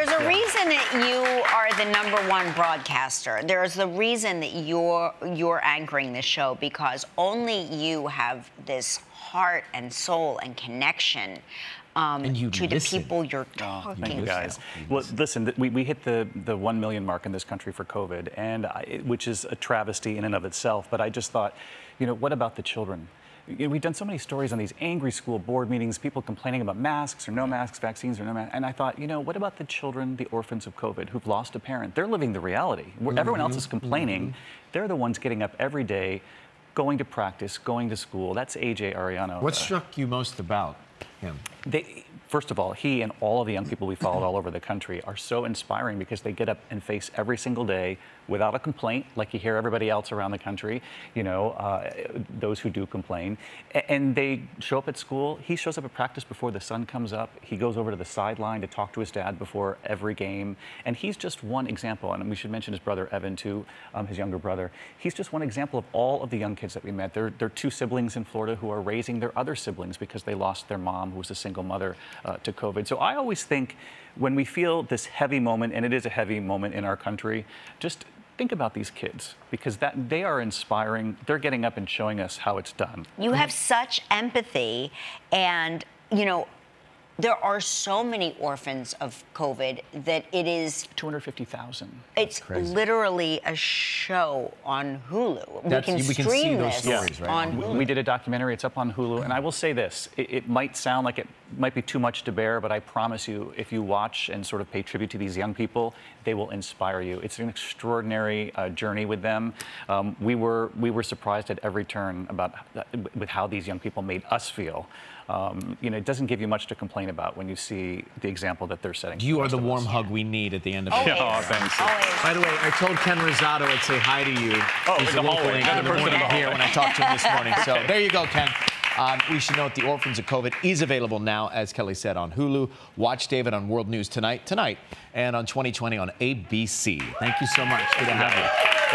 There's a reason that you are the #1 broadcaster. There's the reason that you're anchoring this show, because only you have this heart and soul and connection to the people you're talking to. Well, listen, we hit the 1 million mark in this country for COVID, and which is a travesty in and of itself. But I just thought, you know, what about the children? We've done so many stories on these angry school board meetings, people complaining about masks or no masks, vaccines or no masks. And I thought, you know, what about the children, the orphans of COVID, who've lost a parent? They're living the reality. Where everyone else is complaining, they're the ones getting up every day, going to practice, going to school. That's AJ Arellano. What struck you most about him? First of all, he and all of the young people we followed all over the country are so inspiring, because they get up and face every single day without a complaint, like you hear everybody else around the country, you know, those who do complain. And they show up at school. He shows up at practice before the sun comes up. He goes over to the sideline to talk to his dad before every game. And he's just one example. And we should mention his brother, Evan, too, his younger brother. He's just one example of all of the young kids that we met. There are 2 siblings in Florida who are raising their other siblings because they lost their mom, who was a single mother, to COVID. So I always think when we feel this heavy moment, and it is a heavy moment in our country, just think about these kids, because they are inspiring. They're getting up and showing us how it's done. You have such empathy, and, you know, there are so many orphans of COVID that it is 250,000. It's literally a show on Hulu. We can stream this stories, right? on Hulu. We did a documentary. It's up on Hulu, and I will say this: it might sound like it might be too much to bear, but I promise you, if you watch and sort of pay tribute to these young people, they will inspire you. It's an extraordinary journey with them. We were surprised at every turn with how these young people made us feel. You know, it doesn't give you much to complain about when you see the example that they're setting. You are the warm hug we need at the end of the day. Oh, thanks. By the way, I told Ken Rosato I'd say hi to you. He's the local anchor in the morning here when I talked to him this morning. So there you go, Ken. We should note the Orphans of COVID is available now, as Kelly said, on Hulu. Watch David on World News tonight, and on 2020 on ABC. Thank you so much. Good to have you.